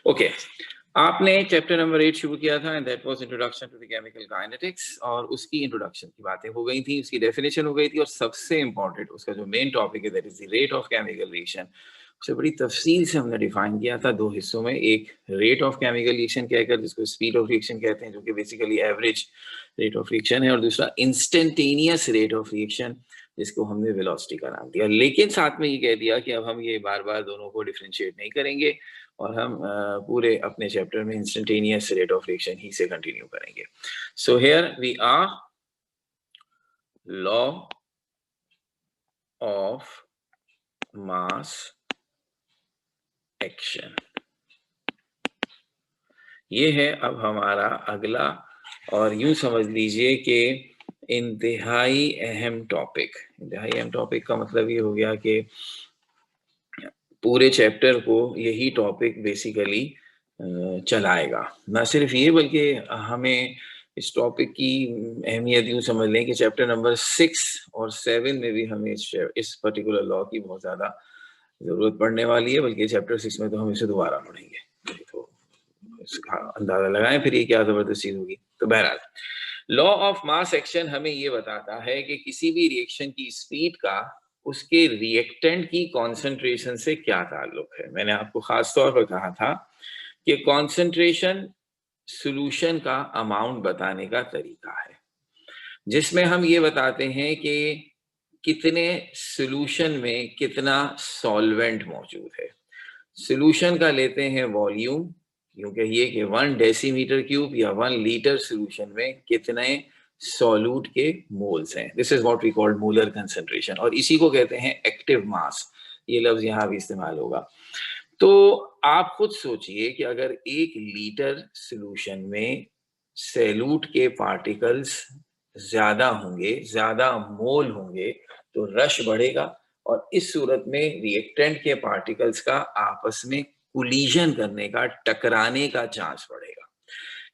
Okay, आपने chapter number 8 शुरू किया था and that was introduction to the chemical kinetics और उसकी इंट्रोडक्शन की बातें हो गई थी, उसकी डेफिनेशन हो गई थी और सबसे इंपॉर्टेंट उसका जो मेन टॉपिक है that is the rate of chemical reaction. उसे बड़ी तफसील से हमने डिफाइन किया था दो हिस्सों में, एक रेट ऑफ केमिकल रिएक्शन कहकर जिसको स्पीड ऑफ रिएक्शन कहते हैं जो कि basically average rate of reaction है, और दूसरा इंस्टेंटेनियस रेट ऑफ रिएक्शन जिसको हमने वेलोसिटी का नाम दिया। लेकिन साथ में ये कह दिया कि अब हम ये बार बार दोनों को डिफरेंशिएट नहीं करेंगे और हम पूरे अपने चैप्टर में इंस्टेंटेनियस रेट ऑफ रिएक्शन ही से कंटिन्यू करेंगे। So here we are law of mass action, ये है अब हमारा अगला और यूं समझ लीजिए कि इंतहाई अहम टॉपिक। इंतहाई अहम टॉपिक का मतलब ये हो गया कि पूरे चैप्टर को यही टॉपिक बेसिकली चलाएगा। ना सिर्फ ये बल्कि हमें इस टॉपिक की अहमियत यूं समझ लें कि चैप्टर नंबर 6 और 7 में भी हमें इस पर्टिकुलर लॉ की बहुत ज़्यादा ज़रूरत पड़ने वाली है, बल्कि चैप्टर 6 में तो हम इसे दोबारा पढ़ेंगे, तो इसका अंदाज़ा लगाएं फिर ये क्या ज़बरदस्त चीज़ होगी। तो बहरहाल लॉ ऑफ मास एक्शन हमें ये बताता है कि किसी भी रिएक्शन की स्पीड का उसके रिएक्टेंट की कॉन्सेंट्रेशन से क्या ताल्लुक है। मैंने आपको खास तौर पर कहा था कि कॉन्सेंट्रेशन सॉल्यूशन का अमाउंट बताने का तरीका है, जिसमें हम ये बताते हैं कि कितने सॉल्यूशन में कितना सॉल्वेंट मौजूद है। सॉल्यूशन का लेते हैं वॉल्यूम, यूं कहिए कि 1 डेसीमीटर क्यूब या 1 लीटर सॉल्यूशन में कितने सॉल्यूट के मोल्स हैं। This is what we called molar concentration, और इसी को कहते हैं एक्टिव मास। ये लफ्ज यहां भी इस्तेमाल होगा। तो आप खुद सोचिए कि अगर 1 लीटर सॉल्यूशन में सॉल्यूट के पार्टिकल्स ज्यादा होंगे, ज्यादा मोल होंगे, तो रश बढ़ेगा और इस सूरत में रिएक्टेंट के पार्टिकल्स का आपस में कोलिजन करने का, टकराने का चांस बढ़ेगा।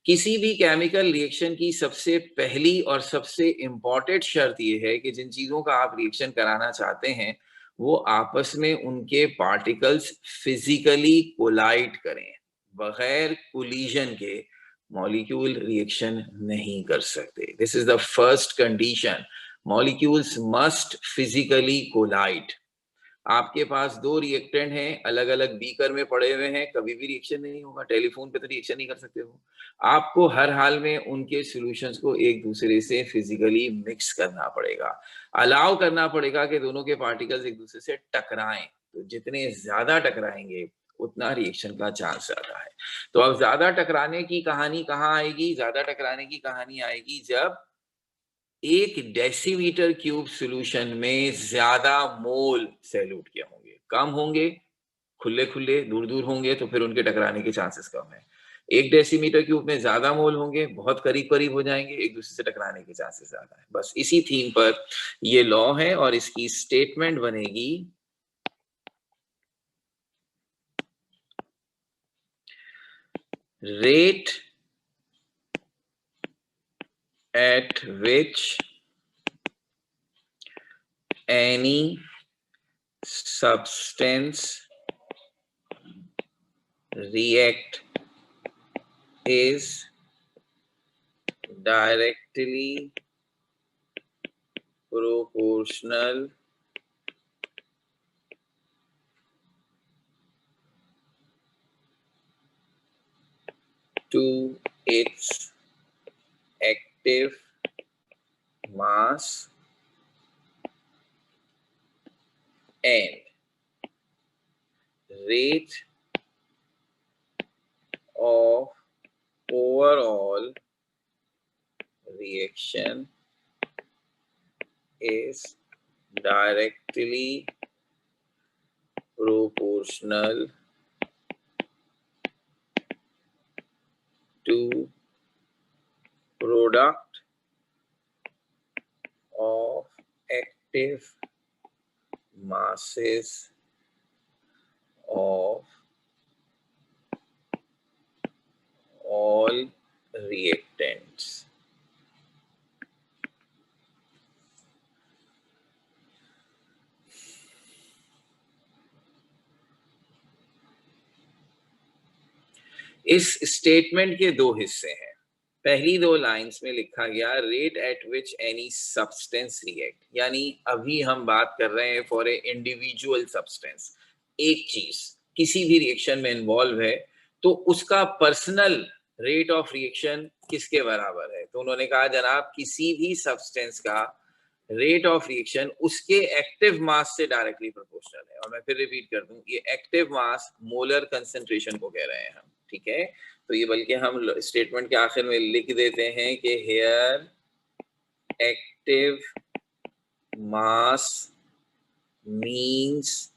किसी भी केमिकल रिएक्शन की सबसे पहली और सबसे इंपॉर्टेंट शर्त यह है कि जिन चीजों का आप रिएक्शन कराना चाहते हैं वो आपस में उनके पार्टिकल्स फिजिकली कोलाइड करें। बगैर कोलिजन के मॉलिक्यूल रिएक्शन नहीं कर सकते। This is the first condition, molecules must physically collide. आपके पास दो रिएक्टेंट हैं, अलग अलग बीकर में पड़े हुए हैं, कभी भी रिएक्शन नहीं होगा। टेलीफोन पे तो रिएक्शन नहीं कर सकते हो। आपको हर हाल में उनके सॉल्यूशंस को एक दूसरे से फिजिकली मिक्स करना पड़ेगा, अलाउ करना पड़ेगा कि दोनों के पार्टिकल्स एक दूसरे से टकराएं। तो जितने ज्यादा टकराएंगे उतना रिएक्शन का चांस ज्यादा है। तो अब ज्यादा टकराने की कहानी कहाँ आएगी? ज्यादा टकराने की कहानी आएगी जब 1 डेसीमीटर क्यूब सॉल्यूशन में ज्यादा मोल सॉल्यूट के होंगे। कम होंगे, खुले खुले दूर दूर होंगे, तो फिर उनके टकराने के चांसेस कम है। 1 डेसीमीटर क्यूब में ज्यादा मोल होंगे, बहुत करीब करीब हो जाएंगे, एक दूसरे से टकराने के चांसेस ज्यादा है। बस इसी थीम पर ये लॉ है और इसकी स्टेटमेंट बनेगी rate at which any substance react is directly proportional to its active mass and rate of overall reaction is directly proportional to product of active masses of all reactants. इस statement के दो हिस्से हैं। पहली दो lines में लिखा गया rate at which any substance react, यानी अभी हम बात कर रहे हैं फॉर ए इंडिविजुअल सब्सटेंस, एक चीज किसी भी रिएक्शन में इन्वॉल्व है तो उसका पर्सनल रेट ऑफ रिएक्शन किसके बराबर है। तो उन्होंने कहा जनाब किसी भी सब्सटेंस का रेट ऑफ रिएक्शन उसके एक्टिव मास से डायरेक्टली प्रोपोर्शनल है। और मैं फिर रिपीट कर दूं, ये एक्टिव मास मोलर कंसंट्रेशन को कह रहे हैं हम, ठीक है। तो ये बल्कि हम स्टेटमेंट के आखिर में लिख देते हैं कि here active mass means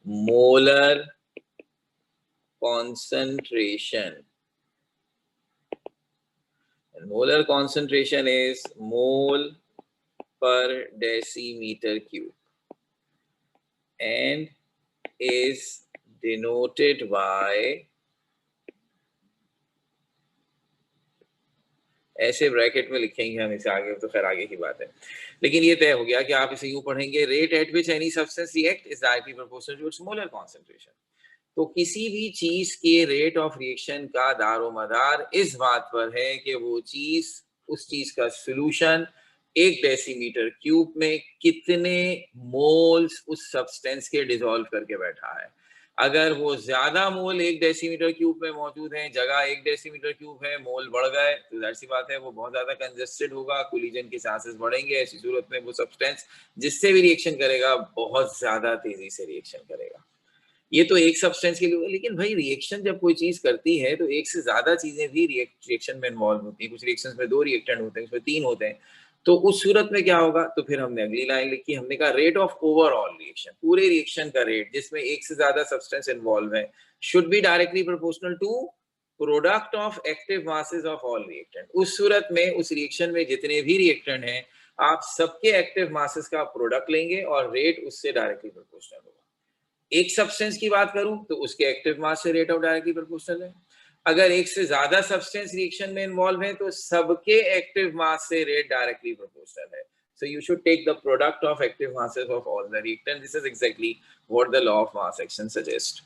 molar concentration, and molar concentration is mole per decimeter cube and is denoted by, ऐसे ब्रैकेट में लिखेंगे हम इसे आगे, तो खैर आगे की बात है, लेकिन ये तय हो गया कि आप इसे यूं पढ़ेंगे rate at which any substance react is directly proportional to its molar concentration. तो किसी भी चीज के रेट ऑफ रिएक्शन का दारोमदार इस बात पर है कि वो चीज, उस चीज का सॉल्यूशन 1 डेसीमीटर क्यूब में कितने मोल्स उस सब्सटेंस के डिसॉल्व करके बैठा है। अगर वो ज्यादा मोल 1 डेसीमीटर क्यूब में मौजूद है, जगह 1 डेसीमीटर क्यूब है, मोल बढ़ गए तो जाहिर सी बात है वो बहुत ज्यादा कंजेस्टेड होगा, कोलिजन के चांसेस बढ़ेंगे। ऐसी सूरत में वो सब्सटेंस जिससे भी रिएक्शन करेगा बहुत ज्यादा तेजी से रिएक्शन करेगा। ये तो एक सब्सटेंस के लिए, लेकिन भाई रिएक्शन जब कोई चीज करती है तो एक से ज्यादा चीजें भी रिएक्शन में इन्वॉल्व होती है। कुछ रिएक्शंस में 2 रिएक्टेंट होते हैं, उसमें 3 होते हैं। तो उस सूरत में क्या होगा, तो फिर हमने अगली लाइन लिखी, हमने कहा रेट ऑफ ओवरऑल रिएक्शन, पूरे रिएक्शन का रेट जिसमें एक से ज्यादा सब्सटेंस इन्वॉल्व है, should be directly proportional to product of active masses of all reactant. उस सूरत में उस रिएक्शन में जितने भी रिएक्टेंट हैं आप सबके एक्टिव मासेस का प्रोडक्ट लेंगे और रेट उससे डायरेक्टली प्रोपोर्शनल होगा। एक सब्सटेंस की बात करूं तो उसके एक्टिव मास से रेट ऑफ डायरेक्टली प्रोपोर्शनल है। अगर एक से ज्यादा सब्सटेंस रिएक्शन में इन्वॉल्व है तो सबके एक्टिव मास से रेट डायरेक्टली प्रोपोर्शनल है। So you should take the product of active masses of all the reactants. This is exactly what the law of mass action suggests.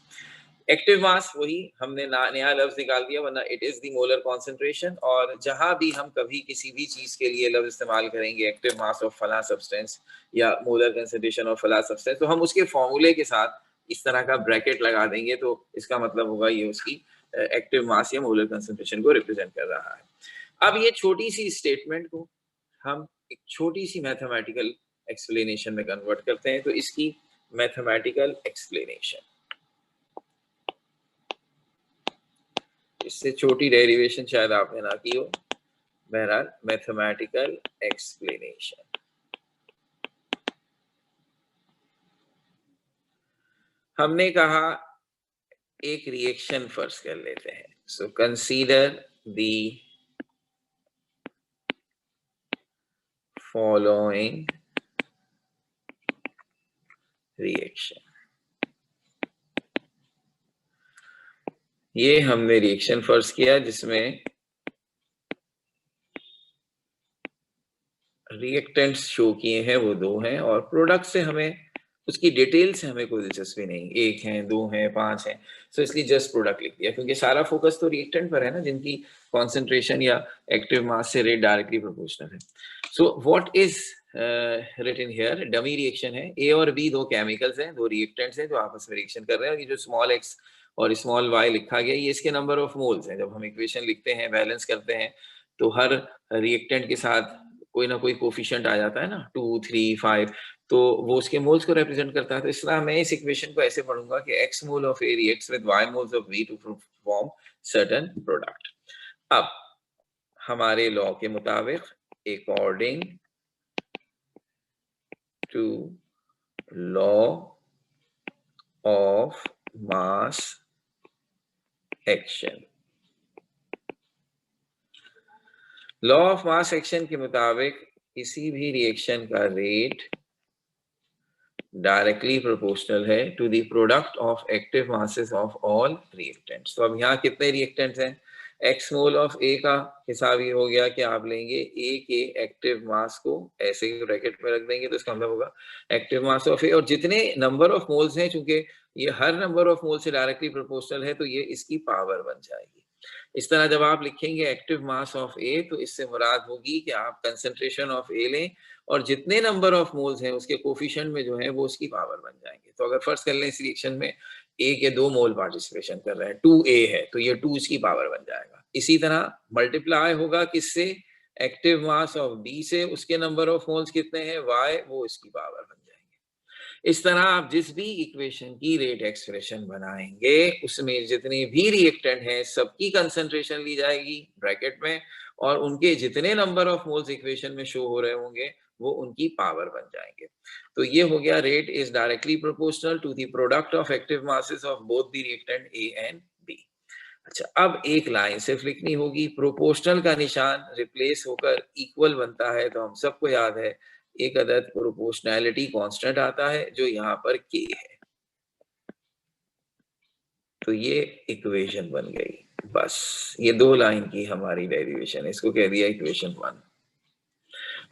Active mass वही हमने नया लफ्ज निकाल दिया, वरना it is the molar concentration. और जहां भी हम कभी किसी भी चीज के लिए लफ्ज इस्तेमाल करेंगे एक्टिव मास ऑफ फला सब्सटेंस या मोलर कंसेंट्रेशन ऑफ फला सब्सटेंस, तो हम उसके फॉर्मूले के साथ इस तरह का ब्रैकेट लगा देंगे, तो इसका मतलब होगा ये उसकी एक्टिव मास या मोलर कंसेंट्रेशन को रिप्रेजेंट कर रहा है। अब ये छोटी सी स्टेटमेंट को हम एक छोटी सी मैथमेटिकल एक्सप्लेनेशन में कन्वर्ट करते हैं। तो इसकी मैथमेटिकल एक्सप्लेनेशन, इससे छोटी डेरिवेशन शायद आपने ना की हो, बहरहाल मैथमेटिकल एक्सप्लेनेशन। हमने कहा एक रिएक्शन फर्स्ट कर लेते हैं। So consider the following reaction. ये हमने रिएक्शन फर्स्ट किया जिसमें रिएक्टेंट्स शो किए हैं वो 2 हैं और प्रोडक्ट से हमें उसकी डिटेल से हमें कोई दिलचस्पी नहीं, 1 है 2 है 5 है, सो इसलिए जस्ट प्रोडक्ट लिख दिया क्योंकि सारा फोकस तो रिएक्टेंट पर है ना जिनकी कॉन्सेंट्रेशन या एक्टिव मास से रेट डायरेक्टली प्रोपोर्शनल है। So what is written here, dummy reaction है, ए और बी 2 केमिकल्स हैं, 2 रिएक्टेंट्स हैं जो आपस में रिएक्शन कर रहे हैं। और ये जो स्मॉल एक्स और स्मॉल वाई लिखा गया ये इसके नंबर ऑफ मोल्स हैं। जब हम इक्वेशन लिखते हैं बैलेंस करते हैं तो हर रिएक्टेंट के साथ कोई ना कोई कोफिशिएंट आ जाता है ना, 2 3 5, तो वो उसके मोल्स को रिप्रेजेंट करता है। तो इस तरह मैं इस इक्वेशन को ऐसे पढ़ूंगा कि x mole of A reacts with y moles of B to form certain product। अब हमारे लॉ के मुताबिक according to law of mass action, law of mass action के मुताबिक किसी भी रिएक्शन का रेट डायरेक्टली प्रोपोर्शनल है to the product of active masses of all reactants. तो अब यहाँ कितने रिएक्टेंट्स हैं, एक्स मोल ऑफ ए का हिसाब ये हो गया कि आप लेंगे ए के एक्टिव मास को ऐसे ही ब्रैकेट में रख देंगे, तो इसका मतलब होगा एक्टिव मास ऑफ ए, और जितने नंबर ऑफ मोल्स हैं, चूंकि ये हर नंबर ऑफ मोल से डायरेक्टली प्रोपोर्शनल है, तो ये इसकी पावर बन जाएगी। इस तरह जब आप लिखेंगे एक्टिव मास ऑफ ए, तो इससे मुराद होगी कि आप कंसंट्रेशन ऑफ ए लें और जितने नंबर ऑफ मोल्स हैं उसके कोफिशिएंट में जो है वो उसकी पावर बन जाएंगे। तो अगर फर्स्ट कर लें इस रिएक्शन में ए के 2 मोल पार्टिसिपेशन कर रहे हैं, 2a है, तो ये 2 इसकी पावर बन जाएगा। इसी तरह मल्टीप्लाई होगा किससे, एक्टिव मास ऑफ बी से, उसके नंबर ऑफ मोल्स कितने हैं y, वो इसकी पावर बन जाएंगे। इस तरह आप जिस भी इक्वेशन की रेट एक्सप्रेशन बनाएंगे उसमें जितने भी रिएक्टेंट हैं सबकी कंसंट्रेशन ली जाएगी ब्रैकेट में, और उनके जितने नंबर ऑफ मोल्स इक्वेशन में शो हो रहे होंगे वो उनकी पावर बन जाएंगे। तो ये हो गया rate is directly proportional to the product of active masses of both the reactant A and B. अच्छा, अब एक लाइन सिर्फ लिखनी होगी, प्रोपोर्शनल का निशान रिप्लेस होकर इक्वल बनता है, तो हम सबको याद है एक अदद प्रोपोर्शनैलिटी कांस्टेंट आता है जो यहाँ पर k है। तो ये इक्वेशन बन गई, बस ये 2 लाइन की हमारी डेरिवेशन, इसको कह दिया इक्वेशन 1।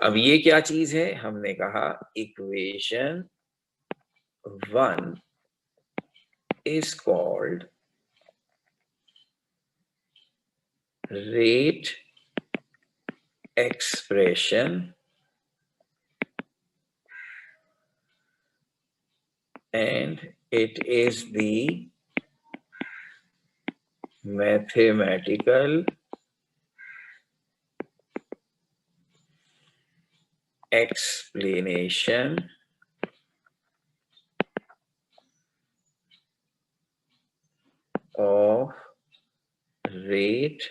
अब ये क्या चीज है, हमने कहा equation 1 is called rate expression and it is the mathematical explanation of rate,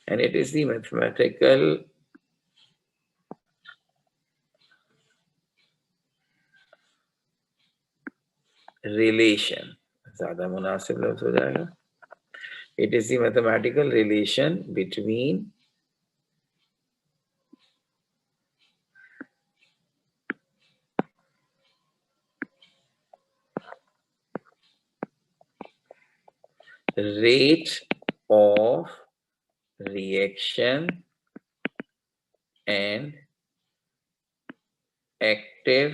and it is the mathematical relation, ज़्यादा मुनासिब लफ्ज़ हो जाएगा, it is the mathematical relation between rate of reaction and active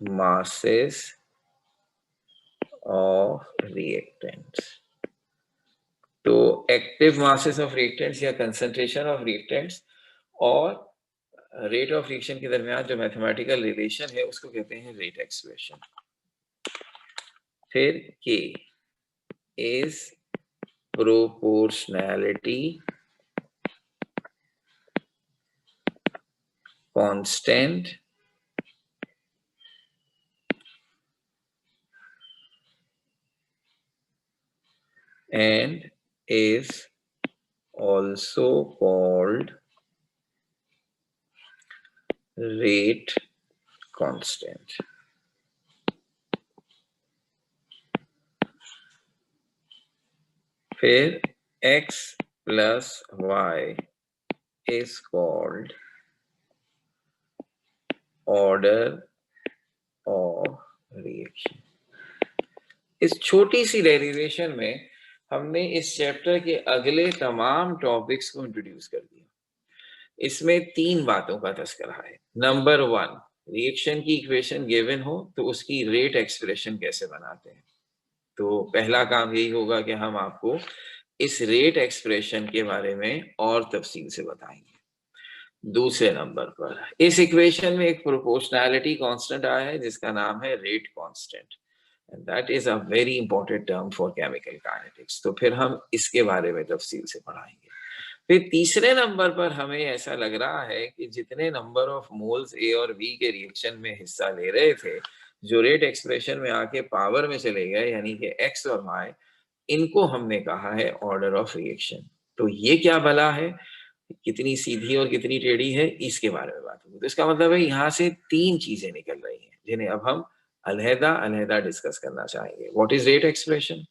masses of reactants। तो active masses of reactants या concentration of reactants और rate of reaction के दरमियान जो मैथमेटिकल रिलेशन है उसको कहते हैं रेट एक्सप्रेशन। फिर K is proportionality constant and is also called rate constant। फिर x plus y is called order of reaction। इस छोटी सी डेरिवेशन में हमने इस चैप्टर के अगले तमाम टॉपिक्स को इंट्रोड्यूस कर दिया। इसमें 3 बातों का तस्करा है। नंबर 1, रिएक्शन की इक्वेशन गिवन हो तो उसकी रेट एक्सप्रेशन कैसे बनाते हैं। तो पहला काम यही होगा कि हम आपको इस रेट एक्सप्रेशन के बारे में और तफसील से बताएंगे। दूसरे नंबर पर इस इक्वेशन में एक प्रोपोर्शनैलिटी कांस्टेंट आया है जिसका नाम है rate constant, and that is a very important term for chemical kinetics. तो फिर हम इसके बारे में तफसील से पढ़ाएंगे। फिर तीसरे नंबर पर हमें ऐसा लग रहा है कि जितने नंबर ऑफ मोल्स ए और बी के रिएक्शन में हिस्सा ले रहे थे, जो रेट एक्सप्रेशन में आके पावर में चले गए, यानी कि एक्स और वाई, इनको हमने कहा है ऑर्डर ऑफ रिएक्शन। तो ये क्या भला है, कितनी सीधी और कितनी टेढ़ी है, इसके बारे में बात होगी। तो इसका मतलब है यहाँ से 3 चीजें निकल रही हैं जिन्हें अब हम अलहदा डिस्कस करना चाहेंगे। What is rate expression,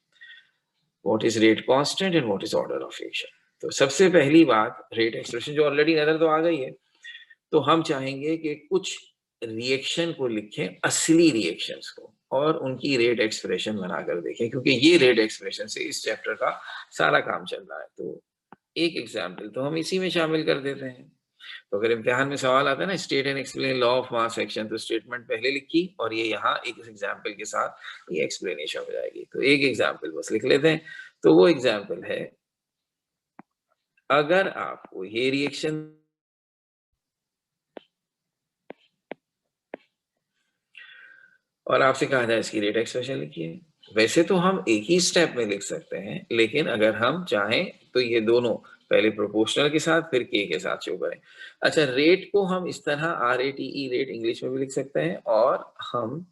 what is rate constant and what is order of reaction. तो सबसे पहली बात रेट एक्सप्रेशन जो ऑलरेडी नजर तो आ गई है, तो हम चाहेंगे कि कुछ रिएक्शन को लिखें, असली रिएक्शंस को। और उनकी रेट एक्सप्रेशन बनाकर देखें, क्योंकि ये रेट एक्सप्रेशन से इस चैप्टर का सारा काम चल रहा है। तो एक एग्जाम्पल तो हम इसी में शामिल कर देते हैं। तो अगर इम्तिहान में सवाल आता है ना, state and explain law of mass action, तो स्टेटमेंट पहले लिखी और ये यहाँ एक एग्जाम्पल के साथ ये एक्सप्लेनेशन हो जाएगी। तो एक एग्जाम्पल बस लिख लेते हैं। तो वो एग्जाम्पल है, अगर आपको ये रिएक्शन और आपसे कहा जाए इसकी रेट एक्सप्रेशन लिखिए, वैसे तो हम एक ही स्टेप में लिख सकते हैं, लेकिन अगर हम चाहें तो ये दोनों पहले प्रोपोर्शनल के साथ फिर के साथ शो करें। अच्छा, रेट को हम इस तरह RATE रेट इंग्लिश में भी लिख सकते हैं और हम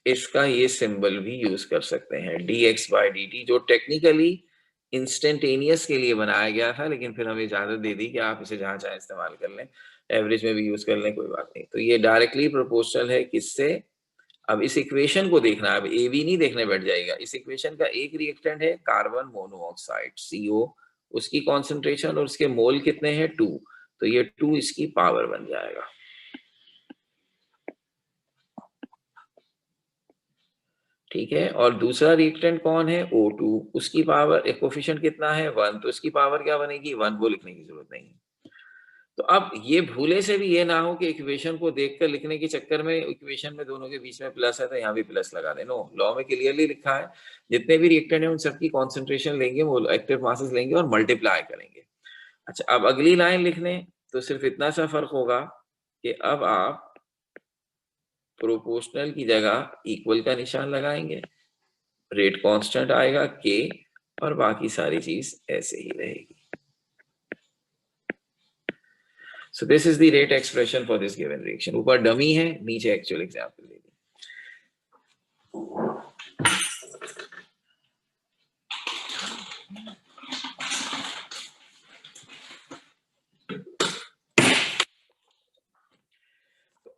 इसका ये सिंबल भी यूज कर सकते हैं dx/dt, जो टेक्निकली इंस्टेंटेनियस के लिए बनाया गया था, लेकिन फिर हमें इजाजत दे दी कि आप इसे जहां चाहे इस्तेमाल कर लें, एवरेज में भी यूज कर लें, कोई बात नहीं। तो ये डायरेक्टली प्रोपोर्शनल है किससे? अब इस इक्वेशन को देखना, अब AB नहीं देखने बैठ जाएगा। इस इक्वेशन का एक रिएक्टेंट है कार्बन मोनोऑक्साइड CO, उसकी कॉन्सेंट्रेशन और उसके मोल कितने हैं 2, तो ये 2 इसकी पावर बन जाएगा। ठीक है, और दूसरा रिएक्टेंट कौन है? O2, उसकी पावर कोफिशिएंट कितना है 1, तो इसकी पावर क्या बनेगी 1, वो लिखने की जरूरत नहीं है। तो अब ये भूले से भी ये ना हो कि इक्वेशन को देखकर लिखने के चक्कर में इक्वेशन में दोनों के बीच में प्लस है तो यहाँ भी प्लस लगा दें। नो, लॉ में क्लियरली लिखा है जितने भी रिएक्टेंट है उन सबकी कॉन्सेंट्रेशन लेंगे, वो एक्टिव मासेस लेंगे और मल्टीप्लाई करेंगे। अच्छा, अब अगली लाइन लिखने तो सिर्फ इतना सा फर्क होगा कि अब आप प्रोपोर्शनल की जगह इक्वल का निशान लगाएंगे, रेट कांस्टेंट आएगा के, और बाकी सारी चीज ऐसे ही रहेगी। So this is the rate expression for this given reaction. ऊपर डमी है, नीचे एक्चुअल एग्जाम्पल ले ली।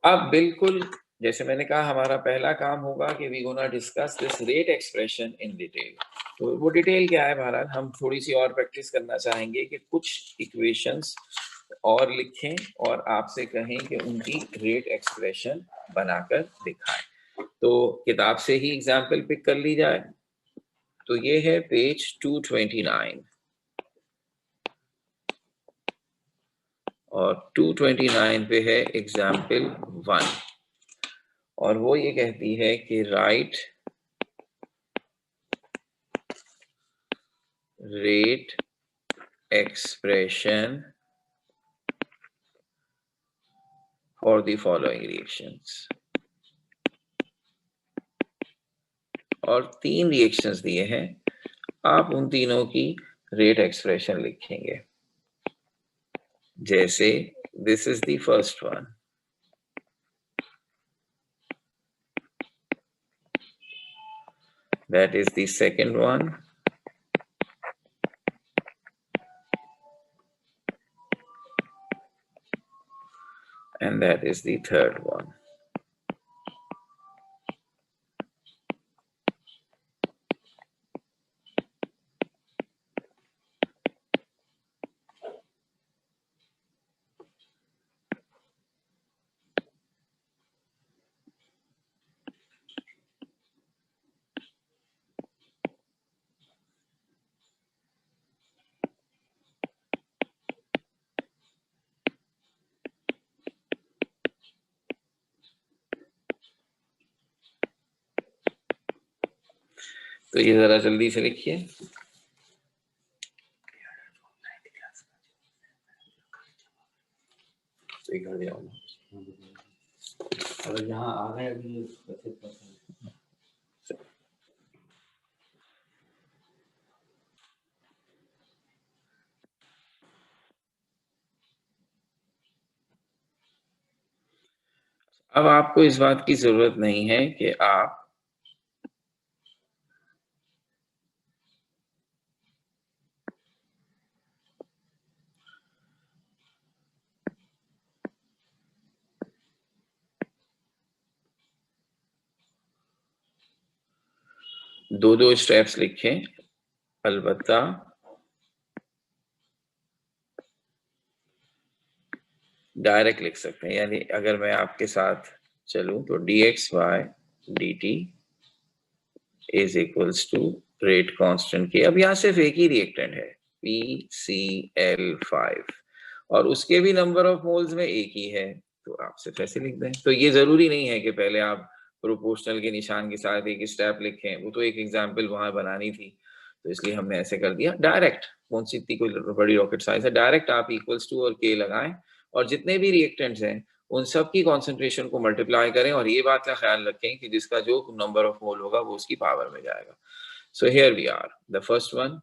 अब बिल्कुल जैसे मैंने कहा, हमारा पहला काम होगा कि we gonna discuss this rate expression in detail. तो वो डिटेल क्या है महाराज, हम थोड़ी सी और प्रैक्टिस करना चाहेंगे कि कुछ इक्वेशंस और लिखें और आपसे कहें कि उनकी रेट एक्सप्रेशन बनाकर दिखाएं। तो किताब से ही एग्जाम्पल पिक कर ली जाए। तो ये है पेज 229 और 229 पे है एग्जाम्पल 1, और वो ये कहती है कि right rate expression for the following reactions, और 3 रिएक्शंस दिए हैं, आप उन तीनों की रेट एक्सप्रेशन लिखेंगे। जैसे this is the first one, that is the second one, and that is the third one. तो ये जरा जल्दी से लिखिए। अगर यहाँ आ गए अभी अब आपको इस बात की जरूरत नहीं है कि आप दो स्टेप्स लिखें, अलबत्ता डायरेक्ट लिख सकते हैं। यानी अगर मैं आपके साथ चलो तो dx/dt is equals to rate constant K, अब यहाँ सिर्फ एक ही रिएक्टेंट है PCl5 और उसके भी नंबर ऑफ मोल्स में एक ही है, तो आप सिर्फ ऐसे लिख दें। तो ये जरूरी नहीं है कि पहले आप प्रोपोर्शनल के निशान के साथ एक स्टेप लिखें, वो तो एक एग्जाम्पल वहां बनानी थी, तो इसलिए हमने ऐसे कर दिया डायरेक्ट। कौन सी इतनी कोई बड़ी रॉकेट साइंस है, डायरेक्ट आप इक्वल्स टू और के लगाएं और जितने भी रिएक्टेंट्स हैं उन सब की कॉन्सेंट्रेशन को मल्टीप्लाई करें और ये बात का ख्याल रखें कि जिसका जो नंबर ऑफ मोल होगा वो उसकी पावर में जाएगा। So here we are the first one.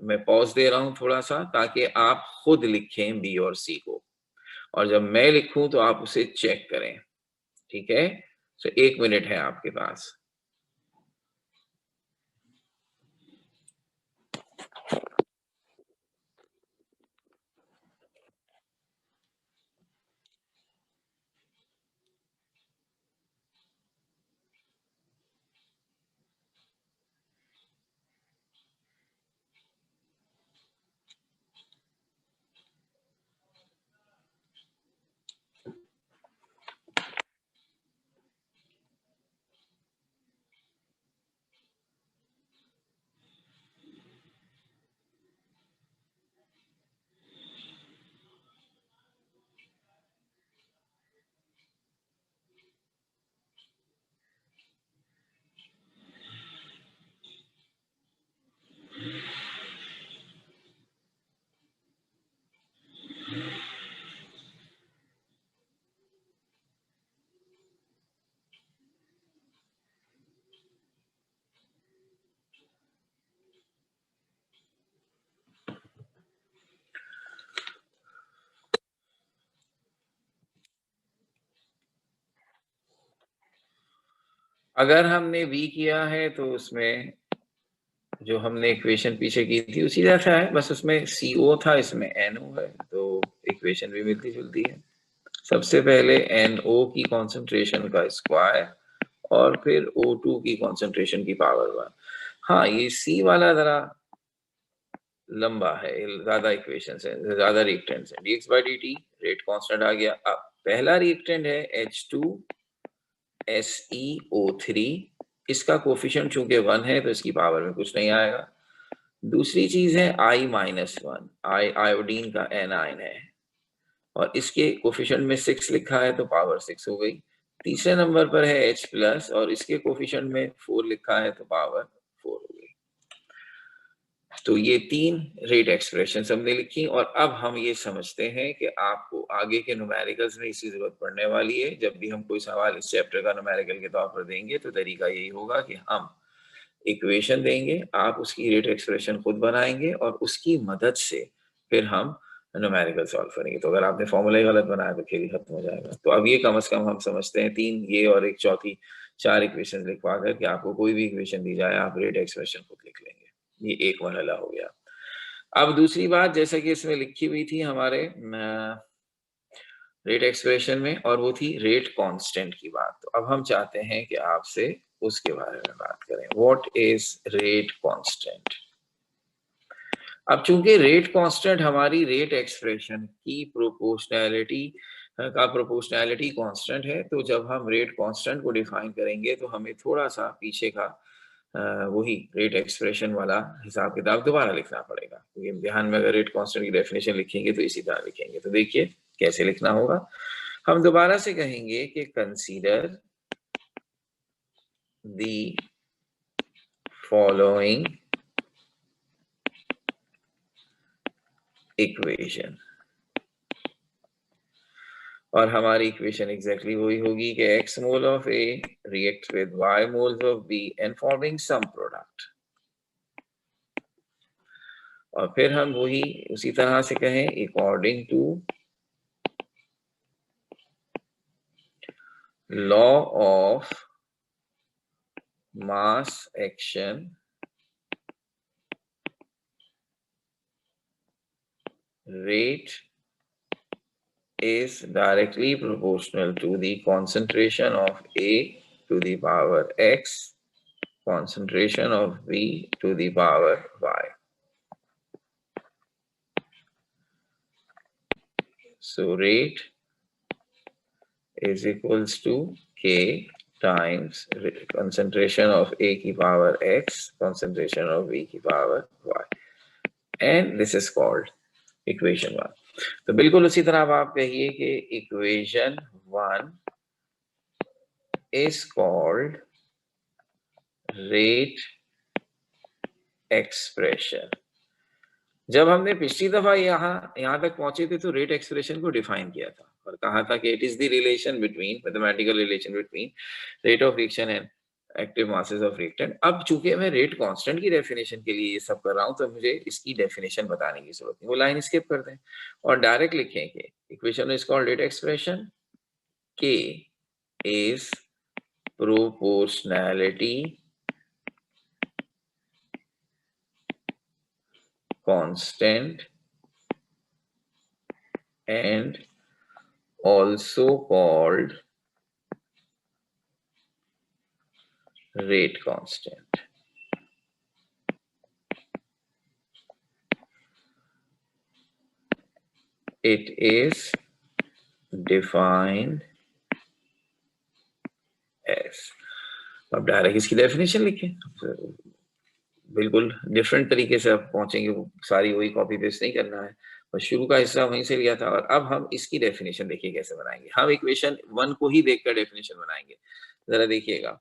मैं पॉज दे रहा हूं थोड़ा सा ताकि आप खुद लिखें बी और सी को, और जब मैं लिखूं तो आप उसे चेक करें, ठीक है? सो 1 मिनट है आपके पास। अगर हमने बी किया है तो उसमें जो हमने इक्वेशन पीछे की थी उसी जैसा है, बस उसमें CO था, इसमें NO है, तो इक्वेशन भी मिलती जुलती है। सबसे पहले NO की कॉन्सेंट्रेशन का स्क्वायर और फिर O2 की कॉन्सेंट्रेशन की पावर 1। हाँ, ये C वाला जरा लंबा है, ज्यादा इक्वेशंस है, ज्यादा रिएक्टेंट्स है। dx/dt रेट कांस्टेंट आ गया। अब पहला रिएक्टेंट है H2SeO3, इसका कोफिशिएंट चूंकि 1 है तो इसकी पावर में कुछ नहीं आएगा। दूसरी चीज है I-1, आयोडीन का एनाइन है और इसके कोफिशिएंट में 6 लिखा है तो पावर 6 हो गई। तीसरे नंबर पर है H+ और इसके कोफिशिएंट में 4 लिखा है तो पावर 4 हो गई। तो ये 3 रेट एक्सप्रेशन हमने लिखी और अब हम ये समझते हैं कि आपको आगे के न्यूमेरिकल्स में इसकी जरूरत पड़ने वाली है। जब भी हम कोई सवाल इस चैप्टर का न्यूमेरिकल के तौर पर देंगे तो तरीका यही होगा कि हम इक्वेशन देंगे, आप उसकी रेट एक्सप्रेशन खुद बनाएंगे और उसकी मदद से फिर हम न्यूमेरिकल सॉल्व करेंगे। तो अगर आपने फॉर्मूला गलत बनाया तो खेल ही खत्म हो जाएगा। तो अब ये कम से कम हम समझते हैं 3 ये और एक चौथी, 4 इक्वेशन लिखवा कर कि आपको कोई भी इक्वेशन दी जाए आप रेट एक्सप्रेशन खुद लिख लेंगे। ये एक मरहला हो गया। अब दूसरी बात, जैसा कि इसमें लिखी हुई थी हमारे रेट एक्सप्रेशन में, और वो थी रेट कांस्टेंट की बात। तो अब हम चाहते हैं कि आपसे उसके बारे में बात करें। What is rate constant? अब चूंकि रेट कांस्टेंट हमारी रेट एक्सप्रेशन की प्रोपोर्शनैलिटी कांस्टेंट है, तो जब हम रेट कांस्टेंट को डिफाइन करेंगे तो हमें थोड़ा सा पीछे का वही रेट एक्सप्रेशन वाला हिसाब किताब दोबारा लिखना पड़ेगा, क्योंकि इम्तिहान में अगर रेट कांस्टेंट की डेफिनेशन लिखेंगे तो इसी तरह लिखेंगे। तो देखिए कैसे लिखना होगा। हम दोबारा से कहेंगे कि कंसीडर द फॉलोइंग इक्वेशन, और हमारी इक्वेशन एग्जैक्टली वही होगी कि x mole of A reacts with y moles of B and forming some product। और फिर हम वही उसी तरह से कहें according to law of mass action rate is directly proportional to the concentration of A to the power x, concentration of B to the power y। So rate is equals to K times concentration of A की power X, concentration of B की power Y, and this is called equation 1. तो बिल्कुल उसी तरह अब आप कहिए कि equation 1 is called rate expression. जब हमने पिछली दफा यहां तक पहुंचे थे तो रेट एक्सप्रेशन को डिफाइन किया था और कहा था कि it is the relation between, mathematical relation between rate of reaction and active masses of reactant. अब चूंकि मैं रेट कांस्टेंट की डेफिनेशन के लिए ये सब कर रहा हूं तो मुझे इसकी डेफिनेशन बताने की जरूरत नहीं, वो लाइन स्किप कर दें और डायरेक्ट लिखें कि equation is called rate expression. K is proportionality constant and also called rate constant. It is defined as. अब डायरेक्ट इसकी डेफिनेशन लिखें, बिल्कुल डिफरेंट तरीके से आप पहुंचेंगे, सारी वही कॉपी पेस्ट नहीं करना है, बस शुरू का हिस्सा वहीं से लिया था. और अब हम इसकी डेफिनेशन देखिए कैसे बनाएंगे. हम इक्वेशन 1 को ही देखकर डेफिनेशन बनाएंगे. जरा देखिएगा,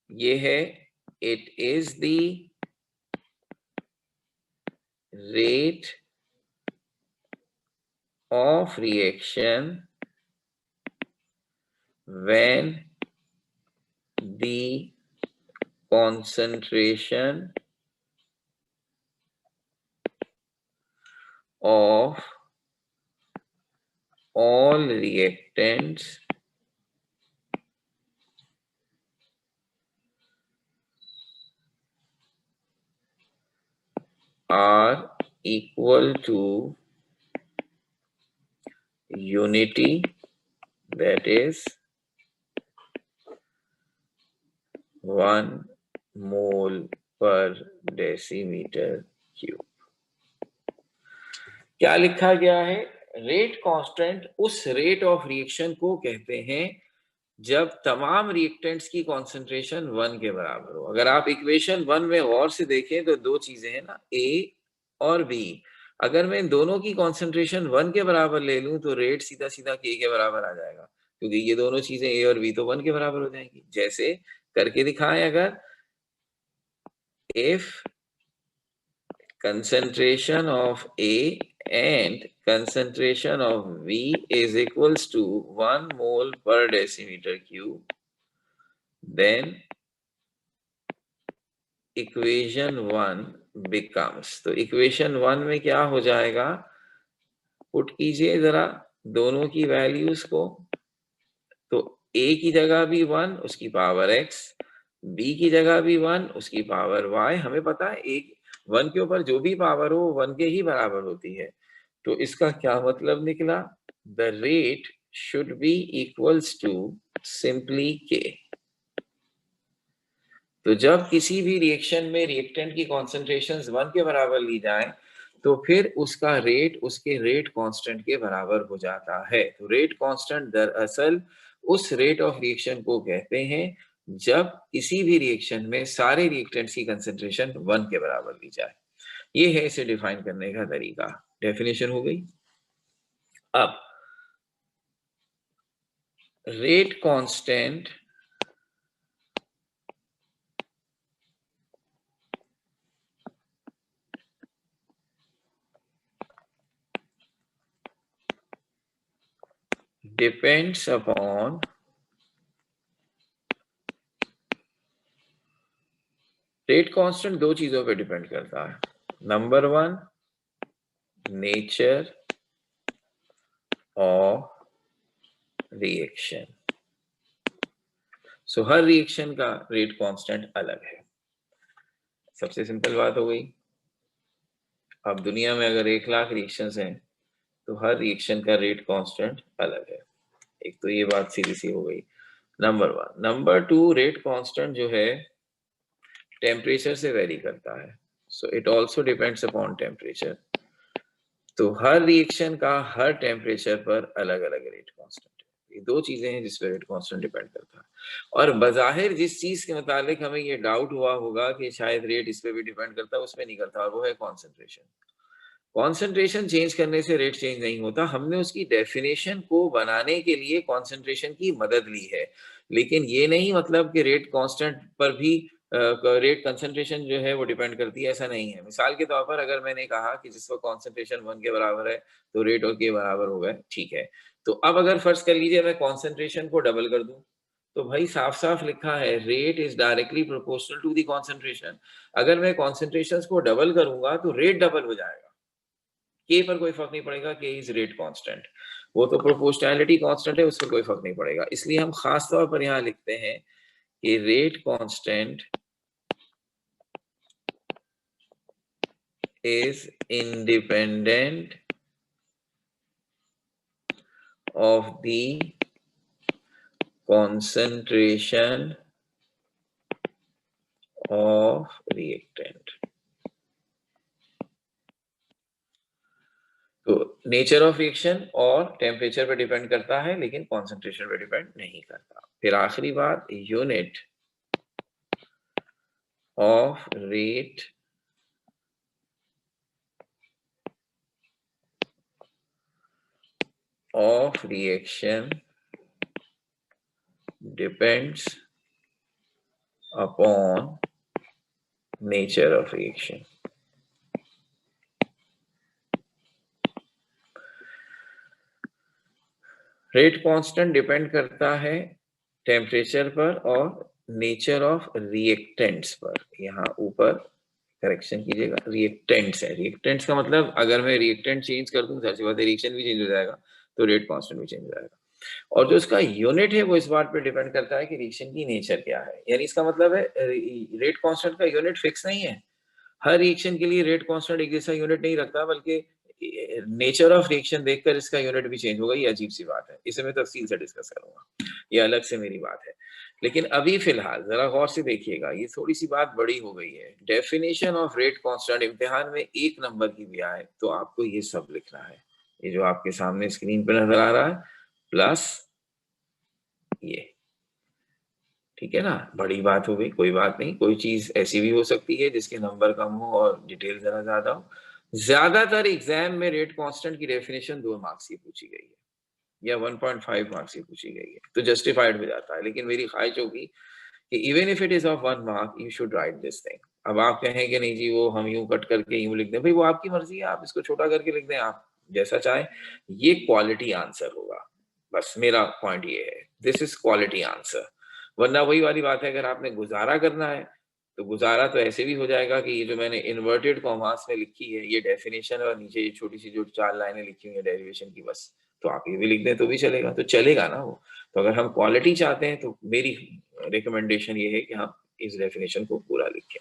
ये है it is the rate of reaction when the concentration of all reactants are equal to unity, that is 1 mole per decimeter cube. क्या लिखा गया है? रेट कांस्टेंट उस रेट ऑफ रिएक्शन को कहते हैं जब तमाम रिएक्टेंट्स की कॉन्सेंट्रेशन 1 के बराबर हो. अगर आप इक्वेशन 1 में गौर से देखें तो दो चीजें हैं ना, ए और बी. अगर मैं इन दोनों की कॉन्सेंट्रेशन 1 के बराबर ले लूं तो रेट सीधा सीधा के के बराबर आ जाएगा, क्योंकि ये दोनों चीजें ए और बी तो 1 के बराबर हो जाएंगी. जैसे करके दिखाएं, अगर if concentration of A and concentration of V is equals to 1 mole per decimeter cube, then equation 1 becomes. तो equation 1 में क्या हो जाएगा, पुट कीजिए जरा दोनों की वैल्यूज को. तो A की जगह भी 1 उसकी पावर x, B की जगह भी 1 उसकी पावर y. हमें पता है एक 1 के ऊपर जो भी पावर हो 1 के ही बराबर होती है. तो इसका क्या मतलब निकला, the rate should be equals to simply k. तो जब किसी भी रिएक्शन में रिएक्टेंट की कॉन्सेंट्रेशंस 1 के बराबर ली जाए तो फिर उसका रेट उसके रेट कांस्टेंट के बराबर हो जाता है. तो रेट कांस्टेंट दरअसल उस रेट ऑफ रिएक्शन को कहते हैं जब किसी भी रिएक्शन में सारे रिएक्टेंट्स की कंसेंट्रेशन 1 के बराबर ली जाए. ये है इसे डिफाइन करने का तरीका. डेफिनेशन हो गई. अब rate constant depends upon rate constant दो चीजों पे डिपेंड करता है. Number 1, nature of reaction. So her reaction का रेट कांस्टेंट अलग है. सबसे सिंपल बात हो गई. अब दुनिया में अगर 1 लाख रिएक्शंस हैं तो हर रिएक्शन का रेट कांस्टेंट अलग है. एक तो ये बात सीधी सी हो गई, नंबर 1. नंबर 2, रेट कांस्टेंट जो है टेम्परेचर से वेरी करता है. So it also depends upon temperature. तो हर रिएक्शन का हर टेम्परेचर पर अलग अलग रेट कांस्टेंट है. ये दो चीजें हैं जिस पर रेट कांस्टेंट डिपेंड करता है। और बज़ाहिर जिस चीज के मुतालिक हमें ये डाउट हुआ होगा कि शायद रेट इस पे भी डिपेंड करता है, उसमें नहीं करता, और वो है कॉन्सेंट्रेशन। कॉन्सेंट्रेशन चेंज करने से रेट चेंज नहीं होता। हमने उसकी डेफिनेशन को बनाने के लिए कॉन्सेंट्रेशन की मदद ली है, लेकिन ये नहीं मतलब कि रेट कांस्टेंट पर भी रेट कंसंट्रेशन जो है वो डिपेंड करती है, ऐसा नहीं है। मिसाल के तौर पर अगर मैंने कहा कि जिस वक्त कॉन्सेंट्रेशन 1 के बराबर है तो रेट और के बराबर हो गए, ठीक है। तो अब अगर फर्ज कर लीजिए मैं कॉन्सेंट्रेशन को डबल कर दूं, तो भाई साफ साफ लिखा है rate is directly proportional to the concentration. अगर मैं कॉन्सेंट्रेशन को डबल करूंगा तो रेट डबल हो जाएगा। के पर कोई फर्क नहीं पड़ेगा, के इज रेट कांस्टेंट। वो तो प्रोपोर्शनैलिटी कांस्टेंट है, उस पर कोई फर्क नहीं पड़ेगा। इसलिए हम खास तौर पर यहाँ लिखते हैं कि rate constant is independent of the concentration of reactant। तो नेचर ऑफ रिएक्शन और टेम्परेचर पे डिपेंड करता है, लेकिन कॉन्सेंट्रेशन पे डिपेंड नहीं करता। फिर आखिरी बात, unit of rate of reaction depends upon nature of reaction. Rate constant depend करता है टेम्परेचर पर और नेचर ऑफ रिएक्टेंट्स पर। यहाँ ऊपर करेक्शन कीजिएगा, रिएक्टेंट्स है। रिएक्टेंट्स का मतलब अगर मैं रिएक्टेंट चेंज कर दूं, जाहिर सी बात है रिएक्शन भी चेंज हो जाएगा, तो रेट कांस्टेंट भी चेंज हो जाएगा। और जो इसका यूनिट है वो इस बात पे डिपेंड करता है कि रिएक्शन की नेचर क्या है। यानी इसका मतलब है रेट कांस्टेंट का यूनिट फिक्स नहीं है। हर रिएक्शन के लिए रेट कांस्टेंट एक जैसा यूनिट नहीं रखता, बल्कि नेचर ऑफ रिएक्शन देखकर इसका यूनिट भी चेंज होगा। ये अजीब सी बात है, इसे मैं तफसील से डिस्कस करूंगा, ये अलग से मेरी बात है। लेकिन अभी फिलहाल जरा गौर से देखिएगा, ये थोड़ी सी बात बड़ी हो गई है। डेफिनेशन ऑफ रेट कांस्टेंट इम्तिहान में 1 नंबर की भी आए तो आपको ये सब लिखना है, ये जो आपके सामने स्क्रीन पर नजर आ रहा है प्लस ये, ठीक है ना। बड़ी बात हो गई, कोई बात नहीं। कोई चीज ऐसी भी हो सकती है जिसके नंबर कम हो और डिटेल जरा ज्यादा हो। ज्यादातर एग्जाम में रेट कांस्टेंट की डेफिनेशन 2 मार्क्स की पूछी गई है या 1.5 मार्क्स की पूछी गई है, तो जस्टिफाइड हो जाता है। लेकिन मेरी ख्वाहिश होगी कि even if it is of 1 mark you should write this thing. अब आप कहें कि नहीं जी वो हम यूं कट करके यूं लिख दें, भाई वो आपकी मर्जी है, आप इसको छोटा करके लिख दें, आप जैसा चाहें। ये क्वालिटी आंसर होगा, बस मेरा पॉइंट ये है, दिस इज क्वालिटी आंसर। वरना वही वाली बात है, अगर आपने गुजारा करना है तो गुजारा तो ऐसे भी हो जाएगा कि ये जो मैंने इन्वर्टेड कॉमास में लिखी है ये डेफिनेशन और नीचे ये छोटी सी जो 4 लाइनें लिखी हुई है डेरिवेशन की, बस तो आप ये भी लिख दें तो भी चलेगा, तो चलेगा ना वो। तो अगर हम क्वालिटी चाहते हैं तो मेरी रिकमेंडेशन ये है कि हम इस डेफिनेशन को पूरा लिखें।